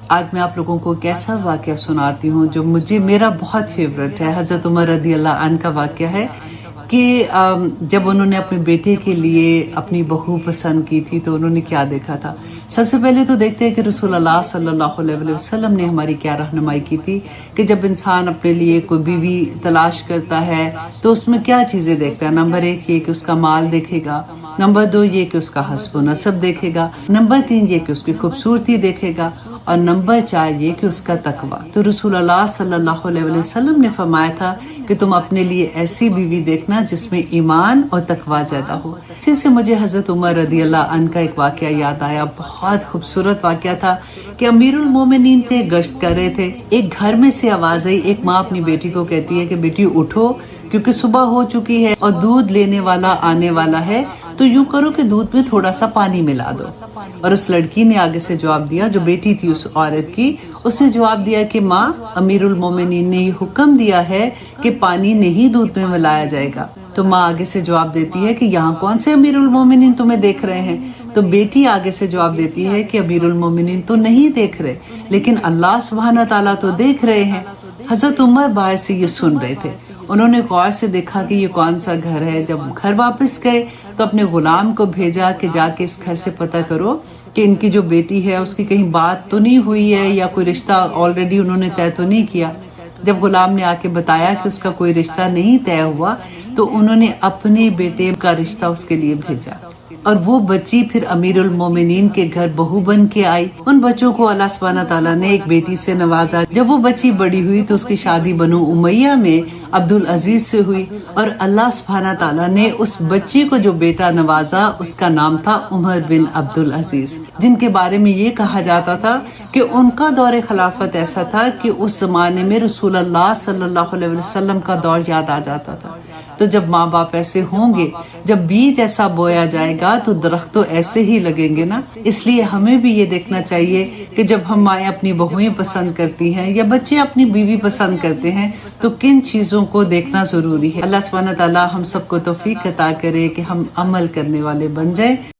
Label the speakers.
Speaker 1: آج میں آپ لوگوں کو ایک ایسا واقعہ سناتی ہوں جو میرا بہت فیوریٹ ہے۔ حضرت عمر رضی اللہ عنہ کا واقعہ ہے کہ جب انہوں نے اپنے بیٹے کے لیے اپنی بہو پسند کی تھی تو انہوں نے کیا دیکھا تھا۔ سب سے پہلے تو دیکھتے ہیں کہ رسول اللہ صلی اللہ علیہ وسلم نے ہماری کیا رہنمائی کی تھی کہ جب انسان اپنے لیے کوئی بیوی تلاش کرتا ہے تو اس میں کیا چیزیں دیکھتا ہے۔ نمبر 1 یہ کہ اس کا مال دیکھے گا، نمبر 2 یہ کہ اس کا حسب و نسب دیکھے گا، نمبر 3 یہ کہ اس کی خوبصورتی دیکھے گا، اور نمبر 4 یہ کہ اس کا تقوی۔ تو رسول اللہ صلی اللہ علیہ وسلم نے فرمایا تھا کہ تم اپنے لیے ایسی بیوی دیکھنا جس میں ایمان اور تقوی زیادہ ہو۔ اسی سے مجھے حضرت عمر رضی اللہ عنہ کا ایک واقعہ یاد آیا، بہت خوبصورت واقعہ تھا کہ امیر المومنین تھے، گشت کر رہے تھے، ایک گھر میں سے آواز آئی۔ ایک ماں اپنی بیٹی کو کہتی ہے کہ بیٹی اٹھو کیونکہ صبح ہو چکی ہے اور دودھ لینے والا آنے والا ہے، تو یوں کرو کہ دودھ میں تھوڑا سا پانی ملا دو۔ اور اس لڑکی نے آگے سے جواب دیا، جو بیٹی تھی اس عورت کی، اس نے جواب دیا کہ ماں، امیر المومنین نے یہ حکم دیا ہے کہ پانی نہیں دودھ میں ملایا جائے گا۔ تو ماں آگے سے جواب دیتی ہے کہ یہاں کون سے امیر المومنین تمہیں دیکھ رہے ہیں؟ تو بیٹی آگے سے جواب دیتی ہے کہ امیر المومنین تو نہیں دیکھ رہے، لیکن اللہ سبحانہ تعالیٰ تو دیکھ رہے ہیں۔ حضرت عمر باہر سے یہ سن رہے تھے، انہوں نے غور سے دیکھا کہ یہ کون سا گھر ہے۔ جب گھر واپس گئے تو اپنے غلام کو بھیجا کہ جا کے اس گھر سے پتہ کرو کہ ان کی جو بیٹی ہے اس کی کہیں بات تو نہیں ہوئی ہے یا کوئی رشتہ آلریڈی انہوں نے طے تو نہیں کیا۔ جب غلام نے آ کے بتایا کہ اس کا کوئی رشتہ نہیں طے ہوا تو انہوں نے اپنے بیٹے کا رشتہ اس کے لیے بھیجا، اور وہ بچی پھر امیر المومنین کے گھر بہو بن کے آئی۔ ان بچوں کو اللہ سبحانہ تعالیٰ نے ایک بیٹی سے نوازا۔ جب وہ بچی بڑی ہوئی تو اس کی شادی بنو امیہ میں عبدالعزیز سے ہوئی، اور اللہ سبحانہ تعالیٰ نے اس بچی کو جو بیٹا نوازا اس کا نام تھا عمر بن عبدالعزیز، جن کے بارے میں یہ کہا جاتا تھا کہ ان کا دور خلافت ایسا تھا کہ اس زمانے میں رسول اللہ صلی اللہ علیہ وسلم کا دور یاد آ جاتا تھا۔ تو جب ماں باپ ایسے ہوں گے، جب بیج ایسا بویا جائے گا تو درخت تو ایسے ہی لگیں گے نا۔ اس لیے ہمیں بھی یہ دیکھنا چاہیے کہ جب ہم مائیں اپنی بہویں پسند کرتی ہیں یا بچے اپنی بیوی پسند کرتے ہیں تو کن چیزوں کو دیکھنا ضروری ہے۔ اللہ سبحانہ تعالیٰ ہم سب کو توفیق عطا کرے کہ ہم عمل کرنے والے بن جائیں۔